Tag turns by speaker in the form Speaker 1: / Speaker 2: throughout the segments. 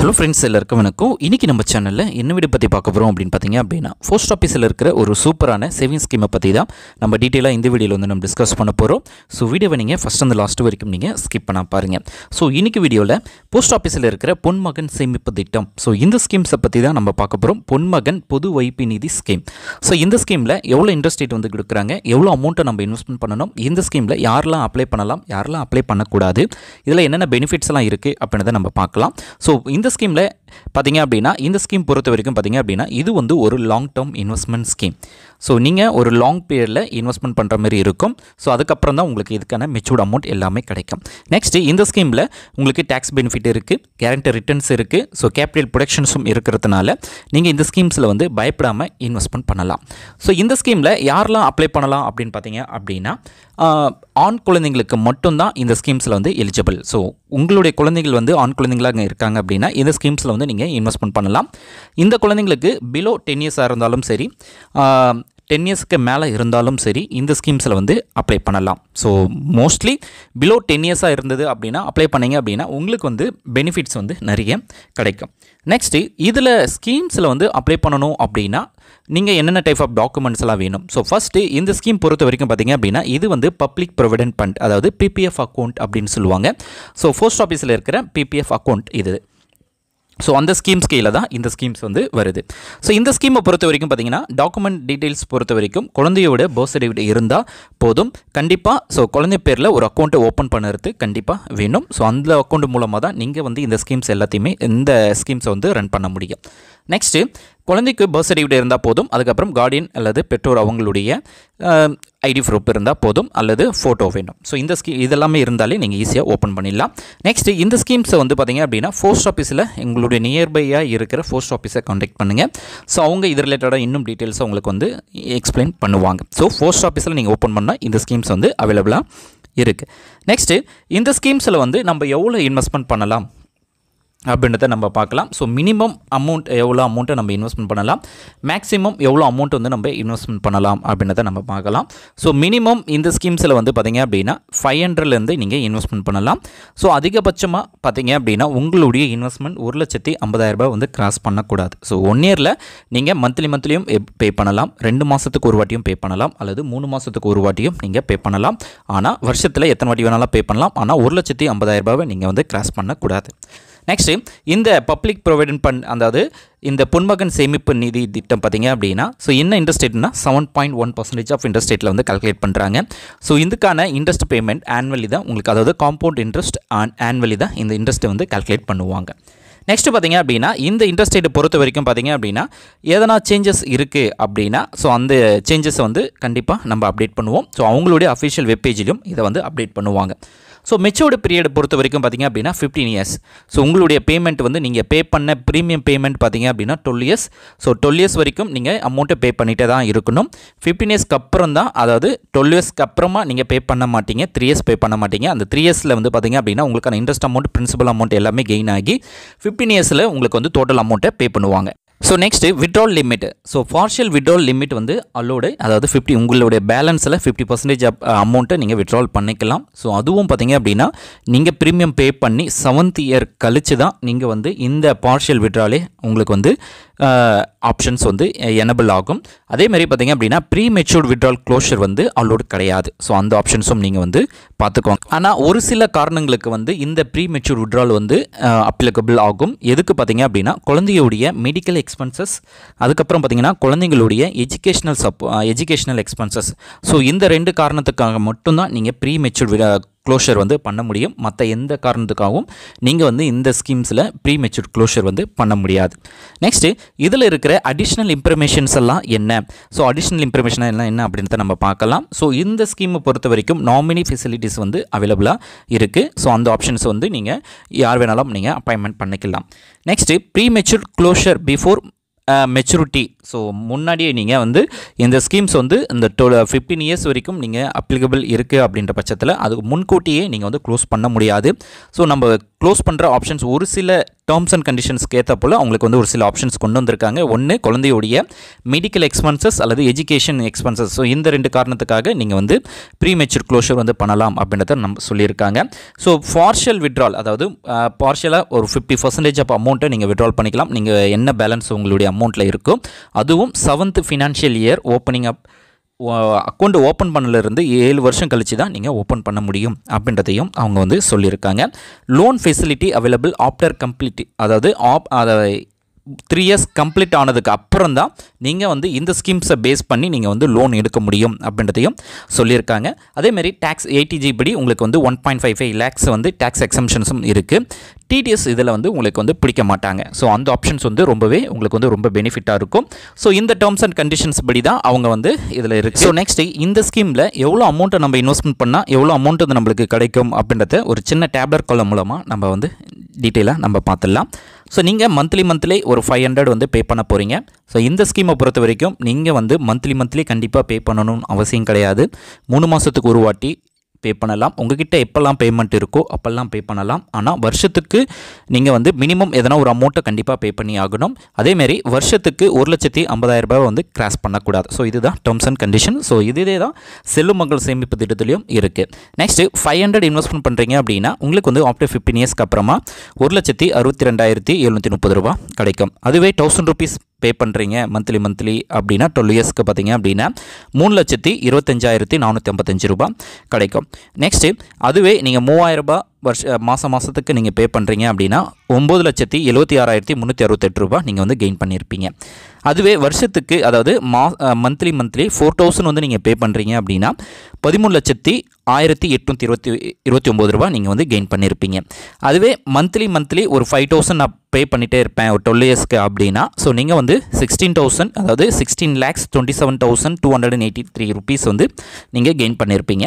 Speaker 1: Hello friends, எல்லாருக்கும் வணக்கம். இன்றைக்கி நம்ம சேனலில் என்ன வீடியோ பற்றி பார்க்க போகிறோம் அப்படின்னு பார்த்தீங்க அப்படின்னா, போஸ்ட் ஆஃபீஸில் இருக்கிற ஒரு சூப்பரான சேவிங்ஸ் ஸ்கீமை பற்றி தான் நம்ம டீட்டெயிலாக இந்த வீடியோவில் வந்து நம்ம டிஸ்கஸ் பண்ண போகிறோம். ஸோ வீடியோவை நீங்கள் ஃபஸ்ட் அந்த லாஸ்ட் வரைக்கும் நீங்கள் ஸ்கிப் பண்ண பாருங்கள். ஸோ இன்றைக்கி வீடியோவில் போஸ்ட் ஆஃபீஸில் இருக்கிற பொன்மகன் சேமிப்பு திட்டம், ஸோ இந்த ஸ்கீம்ஸை பற்றி தான் நம்ம பார்க்க போகிறோம். பொன்மகன் பொது வைப்பு நிதி ஸ்கீம். ஸோ இந்த ஸ்கீமில் எவ்வளோ இன்ட்ரெஸ்ட் ரேட் வந்து கொடுக்குறாங்க, எவ்வளோ அமௌண்ட்டை நம்ம இன்வெஸ்ட்மெண்ட் பண்ணணும், இந்த ஸ்கீமில் யாரெல்லாம் அப்ளை பண்ணலாம், யாரெல்லாம் அப்ளை பண்ணக்கூடாது, இதில் என்னென்ன பெனிஃபிட்ஸ் எல்லாம் இருக்குது அப்படின்றத நம்ம பார்க்கலாம். ஸோ இந்த ஸ்கீமில் பார்த்தீங்க அப்படின்னா, இந்த ஸ்கீம் பொறுத்த வரைக்கும் பார்த்தீங்க அப்படின்னா, இது வந்து ஒரு long term investment scheme. So நீங்கள் ஒரு லாங் பீரியடில் இன்வெஸ்ட்மெண்ட் பண்ணுற மாதிரி இருக்கும். ஸோ அதுக்கப்புறம் தான் உங்களுக்கு இதுக்கான மெச்சூர்ட் அமௌண்ட் எல்லாமே கிடைக்கும். நெக்ஸ்ட்டு இந்த ஸ்கீமில் உங்களுக்கு டேக்ஸ் பெனிஃபிட் இருக்குது, கேரண்டி ரிட்டர்ன்ஸ் இருக்குது. ஸோ கேபிட்டல் ப்ரொடக்ஷன்ஸும் இருக்கிறதுனால நீங்கள் இந்த ஸ்கீம்ஸில் வந்து பயப்படாமல் இன்வெஸ்ட்மெண்ட் பண்ணலாம். ஸோ இந்த ஸ்கீமில் யாரெல்லாம் அப்ளை பண்ணலாம் அப்படின்னு பார்த்தீங்க அப்படின்னா, ஆண் குழந்தைங்களுக்கு மட்டும்தான் இந்த ஸ்கீம்ஸில் வந்து எலிஜிபிள். ஸோ உங்களுடைய குழந்தைகள் வந்து ஆண் குழந்தைங்களாக இருக்காங்க அப்படின்னா இந்த ஸ்கீம்ஸில் வந்து நீங்கள் இன்வெஸ்ட்மெண்ட் பண்ணலாம். இந்த குழந்தைங்களுக்கு பிலோ 10 இயர்ஸாக இருந்தாலும் சரி, 10 இயர்ஸ்க்கு மேலே இருந்தாலும் சரி, இந்த ஸ்கீம்ஸில் வந்து அப்ளை பண்ணலாம். ஸோ மோஸ்ட்லி பிலோ 10 இயர்ஸாக இருந்தது அப்படின்னா அப்ளை பண்ணிங்க அப்படின்னா உங்களுக்கு வந்து பெனிஃபிட்ஸ் வந்து நிறைய கிடைக்கும். நெக்ஸ்ட்டு இதில் ஸ்கீம்ஸில் வந்து அப்ளை பண்ணணும் அப்படின்னா நீங்கள் என்னென்ன டைப் ஆஃப் டாக்குமெண்ட்ஸ் எல்லாம் வேணும். ஸோ ஃபஸ்ட்டு இந்த ஸ்கீம் பொறுத்த வரைக்கும் பார்த்தீங்க அப்படின்னா, இது வந்து பப்ளிக் ப்ரொவிடென்ட் ஃபண்ட், அதாவது PPF அக்கௌண்ட் அப்படின்னு சொல்லுவாங்க. ஸோ போஸ்ட் ஆஃபீஸில் இருக்கிற PPF அக்கௌண்ட் இது. ஸோ அந்த ஸ்கீம்ஸ் கீழே தான் இந்த ஸ்கீம்ஸ் வந்து வருது. ஸோ இந்த ஸ்கீமை பொறுத்த வரைக்கும் பார்த்தீங்கன்னா, டாக்குமெண்ட் டீட்டெயில்ஸ் பொறுத்த வரைக்கும் குழந்தையோட பர்த் சர்டிஃபிகேட் இருந்தால் போதும். கண்டிப்பாக ஸோ குழந்தை பேரில் ஒரு அக்கௌண்ட்டை ஓப்பன் பண்ணுறது கண்டிப்பாக வேணும். ஸோ அந்த அக்கௌண்ட் மூலமாக தான் நீங்கள் வந்து இந்த ஸ்கீம்ஸ் எல்லாத்தையுமே இந்த ஸ்கீம்ஸை வந்து ரன் பண்ண முடியும். நெக்ஸ்ட்டு குழந்தைக்கு பர்த் சர்டிஃபிகேட் இருந்தால் போதும். அதுக்கப்புறம் கார்டியன் அல்லது பெற்றோர் அவங்களுடைய ஐடி ப்ரூஃப் இருந்தால் போதும், அல்லது ஃபோட்டோ வேணும். ஸோ இந்த இதெல்லாமே இருந்தாலே நீங்கள் ஈஸியாக ஓப்பன் பண்ணிடலாம். நெக்ஸ்ட்டு இந்த ஸ்கீம்ஸை வந்து பார்த்தீங்க அப்படின்னா, போஸ்ட் ஆஃபீஸில் எங்களுடைய நியர்பையாக இருக்கிற போஸ்ட் ஆஃபீஸை கான்டாக்ட் பண்ணுங்கள். ஸோ அவங்க இது ரிலேட்டடாக இன்னும் டீட்டெயில்ஸை உங்களுக்கு வந்து எக்ஸ்பிளைன் பண்ணுவாங்க. ஸோ போஸ்ட் ஆஃபீஸில் நீங்கள் ஓப்பன் பண்ணால் இந்த ஸ்கீம்ஸ் வந்து அவைலபிளாக இருக்குது. நெக்ஸ்ட்டு இந்த ஸ்கீம்ஸில் வந்து நம்ம எவ்வளோ இன்வெஸ்ட்மெண்ட் பண்ணலாம் அப்படின்றத நம்ம பார்க்கலாம். ஸோ மினிமம் அமௌண்ட் எவ்வளோ அமௌண்ட்டை நம்ம இன்வெஸ்ட்மெண்ட் பண்ணலாம், மேக்ஸிமம் எவ்வளோ அமௌண்ட் வந்து நம்ம இன்வெஸ்ட்மெண்ட் பண்ணலாம் அப்படின்றத நம்ம பார்க்கலாம். ஸோ மினிமம் இந்த ஸ்கீம்ஸில் வந்து பார்த்தீங்க அப்படின்னா 500லேருந்து நீங்கள் இன்வெஸ்ட்மெண்ட் பண்ணலாம். ஸோ அதிகபட்சமாக பார்த்தீங்க அப்படின்னா உங்களுடைய இன்வெஸ்ட்மெண்ட் 1,50,000 வந்து கிராஸ் பண்ணக்கூடாது. ஸோ 1 இயரில் நீங்கள் மந்த்லியும் பே பண்ணலாம், 2 மாதத்துக்கு ஒரு வாட்டியும் பே பண்ணலாம், அல்லது 3 மாதத்துக்கு ஒரு வாட்டியும் நீங்கள் பே பண்ணலாம். ஆனால் வருஷத்தில் எத்தனை வாட்டி வேணாலும் பே பண்ணலாம். ஆனால் 1,50,000 நீங்கள் வந்து கிராஸ் பண்ணக்கூடாது. நெக்ஸ்ட்டு இந்த பப்ளிக் ப்ரொவிடென்ட் ஃபண்ட், அதாவது இந்த பொன்மகன் சேமிப்பு நிதி திட்டம் பார்த்தீங்க அப்படின்னா, ஸோ என்ன இன்ட்ரெஸ்ட் ரேட்னா 7.1% ஆஃப் இன்ட்ரெஸ்ட் ரேட்டில் வந்து கால்குலேட் பண்ணுறாங்க. ஸோ இதுக்கான இன்ட்ரெஸ்ட் பேமெண்ட் ஆனுவலி தான் உங்களுக்கு, அதாவது காம்பவுண்ட் இன்ட்ரெஸ்ட் ஆனுவலி தான் இந்த இன்ட்ரெஸ்ட்டை வந்து கால்குலேட் பண்ணுவாங்க. நெக்ஸ்ட்டு பார்த்தீங்க அப்படின்னா, இந்த இன்ட்ரெஸ்ட் ரேட்டை பொறுத்த வரைக்கும் பார்த்தீங்க அப்படின்னா எதனா சேஞ்சஸ் இருக்குது அப்படின்னா, ஸோ அந்த சேஞ்சஸை வந்து கண்டிப்பாக நம்ம அப்டேட் பண்ணுவோம். ஸோ அவங்களுடைய அஃபிஷியல் வெப்பேஜிலும் இதை வந்து அப்டேட் பண்ணுவாங்க. ஸோ மெச்சூர்டு பீரியட் பொறுத்த வரைக்கும் பார்த்தீங்க அப்படின்னா 15 இயர்ஸ். ஸோ உங்களுடைய பேமெண்ட் வந்து நீங்கள் பே பண்ண ப்ரீமியம் பேமெண்ட் பார்த்தீங்க அப்படின்னா 12 இயர்ஸ். ஸோ 12 இயர்ஸ் வரைக்கும் நீங்கள் அமௌண்ட்டை பே பண்ணிகிட்டே தான் இருக்கணும். 15 இயர்ஸ்க்கு அப்புறம் தான், அதாவது 12 இயர்ஸ்க்கு அப்புறமா நீங்கள் பே பண்ண மாட்டீங்க, 3 இயர்ஸ் பே பண்ண மாட்டீங்க. அந்த 3 இயர்ஸில் வந்து பார்த்தீங்க அப்படின்னா உங்களுக்கான இன்ட்ரெஸ்ட் அமௌண்ட், பிரின்சிபல் அமௌண்ட் எல்லாமே கெயின் ஆகி 15 இயர்ஸில் உங்களுக்கு வந்து டோட்டல் அமௌண்ட்டை பே பண்ணுவாங்க. So next withdrawal limit. So partial withdrawal limit வந்து அலோடு, அதாவது 50, உங்களுடைய பேலன்ஸில் 50% அமௌண்ட்டை நீங்கள் வித்ட்ரால் பண்ணிக்கலாம். ஸோ அதுவும் பார்த்தீங்க அப்படின்னா நீங்கள் ப்ரீமியம் பே பண்ணி 7th இயர் கழித்து தான் நீங்கள் வந்து இந்த பார்ஷியல் வித்ட்ராலே உங்களுக்கு வந்து ஆப்ஷன்ஸ் வந்து எனபிள் ஆகும். அதேமாதிரி பார்த்தீங்க அப்படின்னா ப்ரீ மெச்சூர்ட் வித்ட்ரால் க்ளோஷர் வந்து அலோடு கிடையாது. ஸோ அந்த ஆப்ஷன்ஸும் நீங்கள் வந்து பார்த்துக்கோங்க. ஆனால் ஒரு சில காரணங்களுக்கு வந்து இந்த ப்ரீ மெச்சூர்ட் வித்ட்ரால் வந்து அப்ளிகபிள் ஆகும். எதுக்கு பார்த்தீங்க அப்படின்னா, குழந்தையுடைய மெடிக்கல் எக்ஸ்பென்சஸ், அதுக்கப்புறம் பார்த்தீங்கன்னா குழந்தைங்களுடைய எஜுகேஷனல் எக்ஸ்பென்சஸ். ஸோ இந்த 2 காரணத்துக்காக மட்டும்தான் நீங்கள் ப்ரீ மெச்சூர்ட் க்ளோஷர் வந்து பண்ண முடியும். மற்ற எந்த காரணத்துக்காகவும் நீங்கள் வந்து இந்த ஸ்கீம்ஸில் ப்ரீ மெச்சூர்ட் க்ளோஷர் வந்து பண்ண முடியாது. நெக்ஸ்ட்டு இதில் இருக்கிற அடிஷ்னல் இன்ஃபர்மேஷன்ஸ் எல்லாம் என்ன? ஸோ அடிஷ்னல் இன்ஃபர்மேஷன் எல்லாம் என்ன அப்படின்றத நம்ம பார்க்கலாம். ஸோ இந்த ஸ்கீமை பொறுத்த வரைக்கும் நாமினி ஃபெசிலிட்டிஸ் வந்து அவைலபிளாக இருக்குது. ஸோ அந்த ஆப்ஷன்ஸ் வந்து நீங்கள் யார் வேணாலும் நீங்கள் அப்பாயின்மெண்ட் பண்ணிக்கலாம். Next pre matured closure before maturity. So முன்னாடியே நீங்கள் வந்து இந்த ஸ்கீம்ஸ் வந்து இந்த 15 இயர்ஸ் வரைக்கும் நீங்கள் அப்ளிகபிள் இருக்குது அப்படின்ற பட்சத்தில் அதுக்கு முன்கூட்டியே நீங்கள் வந்து க்ளோஸ் பண்ண முடியாது. ஸோ நம்ம க்ளோஸ் பண்ணுற ஆப்ஷன்ஸ் ஒரு சில டேர்ம்ஸ் அண்ட் கண்டிஷன்ஸ்க்கு ஏற்ற போல் அவங்களுக்கு வந்து ஒரு சில ஆப்ஷன்ஸ் கொண்டு வந்திருக்காங்க. ஒன்று, குழந்தையுடைய மெடிக்கல் எக்ஸ்பென்சஸ் அல்லது எஜுகேஷன் எக்ஸ்பென்சஸ். ஸோ இந்த 2 காரணத்துக்காக நீங்கள் வந்து ப்ரீமெச்சூர் க்ளோஷர் வந்து பண்ணலாம் அப்படின்றத நம்ம சொல்லியிருக்காங்க. ஸோ பார்ஷியல் விட்ரால், அதாவது பார்ஷியலாக ஒரு 50% ஆஃப் அமௌண்ட்டை நீங்கள் விட்ரால் பண்ணிக்கலாம். நீங்கள் என்ன பேலன்ஸ் உங்களுடைய அமௌண்ட்டில் இருக்கோ, அதுவும் 7th financial year opening up account open பண்ணலேருந்து 7 வருஷம் கழிச்சு தான் நீங்கள் ஓப்பன் பண்ண முடியும் அப்படின்றதையும் அவங்க வந்து சொல்லியிருக்காங்க. Loan facility available after complete, அதாவது 3 இயர்ஸ் கம்ப்ளீட் ஆனதுக்கு அப்புறம் தான் நீங்கள் வந்து இந்த ஸ்கீம்ஸை பேஸ் பண்ணி நீங்கள் வந்து லோன் எடுக்க முடியும் அப்படின்றதையும் சொல்லியிருக்காங்க. அதேமாதிரி டேக்ஸ் 80G படி உங்களுக்கு வந்து 1.55 lakhs வந்து டேக்ஸ் எக்ஸம்ஷன்ஸும் இருக்குது. டிடிஎஸ் இதில் வந்து உங்களுக்கு வந்து பிடிக்க மாட்டாங்க. ஸோ அந்த ஆப்ஷன்ஸ் வந்து ரொம்பவே உங்களுக்கு வந்து ரொம்ப பெனிஃபிட்டாக இருக்கும். ஸோ இந்த டேர்ம்ஸ் அண்ட் கண்டிஷன்ஸ் படி தான் அவங்க வந்து இதில் இருக்குது. ஸோ நெக்ஸ்ட், இந்த ஸ்கீமில் எவ்வளோ அமௌண்ட்டை நம்ம இன்வெஸ்ட்மெண்ட் பண்ணால் எவ்வளோ அமௌண்ட் வந்து நம்மளுக்கு கிடைக்கும் அப்படின்றத ஒரு சின்ன டேப்லெட் காலம் மூலமாக நம்ம வந்து டீட்டெயிலாக நம்ம பார்த்துடலாம். ஸோ நீங்கள் மந்த்லி ஒரு 500 வந்து பே பண்ண போகிறீங்க. ஸோ இந்த ஸ்கீமை பொறுத்த வரைக்கும் நீங்கள் வந்து மந்த்லி கண்டிப்பாக பே பண்ணணும்னு அவசியம் கிடையாது. 3 மாதத்துக்கு ஒரு வாட்டி பே பண்ணலாம். உங்ககிட்ட எப்போல்லாம் பேமெண்ட் இருக்கோ அப்போல்லாம் பே பண்ணலாம். ஆனால் வருஷத்துக்கு நீங்கள் வந்து மினிமம் எதனா ஒரு அமௌண்ட்டை கண்டிப்பாக பே பண்ணி ஆகணும். அதேமாரி வருஷத்துக்கு 1,50,000 ரூபாய் வந்து கிராஸ் பண்ணக்கூடாது. ஸோ இதுதான் டேர்ம்ஸ் அண்ட் கண்டிஷன். ஸோ இதே தான் செல்லும் மகள் சேமிப்பு திட்டத்திலையும் இருக்குது. நெக்ஸ்ட்டு 500 இன்வெஸ்ட்மெண்ட் பண்ணுறீங்க அப்படின்னா உங்களுக்கு வந்து ஆஃப்டர் 15 இயர்ஸ்க்கு அப்புறமா 1,62,730 ரூபா கிடைக்கும். அதுவே 1000 rupees பே பண்ணுறீங்க மந்த்லி அப்படின்னா 12 இயர்ஸ்க்கு பார்த்தீங்க அப்படின்னா 3,25,455 ரூபா கிடைக்கும். நெக்ஸ்ட்டு அதுவே நீங்கள் 3,000 ரூபாய் மாதத்துக்கு நீங்கள் பே பண்ணுறீங்க அப்படின்னா 9,76,368 ரூபா நீங்கள் வந்து கெயின் பண்ணியிருப்பீங்க. அதுவே வருஷத்துக்கு, அதாவது மந்த்லி 4,000 வந்து நீங்கள் பே பண்ணுறீங்க அப்படின்னா 13,1829 ரூபா நீங்கள் வந்து கெயின் பண்ணியிருப்பீங்க. அதுவே மந்த்லி ஒரு 5,000 நான் பே பண்ணிகிட்டே இருப்பேன் ஒரு 12 இயர்ஸ்க்கு அப்படின்னா, ஸோ நீங்கள் வந்து 16,000, அதாவது 16,27,283 rupees வந்து நீங்கள் கெயின் பண்ணியிருப்பீங்க.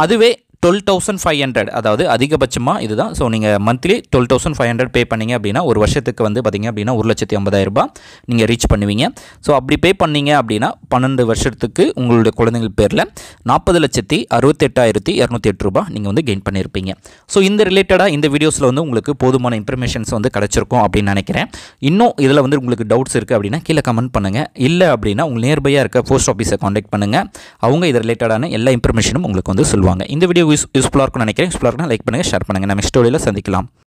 Speaker 1: அதுவே 12,500, அதாவது அதிகபட்சமாக இதுதான். ஸோ நீங்கள் மந்த்லி 12,500 பே பண்ணிங்க அப்படின்னா ஒரு வருஷத்துக்கு வந்து பார்த்திங்க அப்படின்னா 1,50,000 ரூபாய் நீங்கள் ரீச் பண்ணுவீங்க. ஸோ அப்படி பே பண்ணிங்க அப்படின்னா 12 வருஷத்துக்கு உங்களுடைய குழந்தைகள் பேரில் 40,68,208 ரூபாய் நீங்கள் வந்து கெயின் பண்ணியிருப்பீங்க. ஸோ இந்த ரிலேட்டடாக இந்த வீடியோஸில் வந்து உங்களுக்கு போதுமான இன்ஃபர்மேஷன்ஸ் வந்து கிடச்சிருக்கும் அப்படின்னு நினைக்கிறேன். இன்னும் இதில் வந்து உங்களுக்கு டவுட்ஸ் இருக்குது அப்படின்னா கீழே கமெண்ட் பண்ணுங்கள். இல்லை அப்படின்னா உங்கள் நியர்பையாக இருக்க போஸ்ட் ஆஃபீஸை காண்டாக்ட் பண்ணுங்கள். அவங்க இது ரிலேட்டடான எல்லா இன்ஃபர்மேஷனும் உங்களுக்கு வந்து சொல்லுவாங்க. இந்த வீடியோ யூஸ்ஃபுல்லாக இருக்கும்னு நினைக்கிறேன். யூஸ்ஃபுல்லாக இருக்குன்னா லைக் பண்ணுங்கள், ஷேர் பண்ணுங்கள். நம்ம நெக்ஸ்ட் வீடியோவில் சந்திக்கலாம்.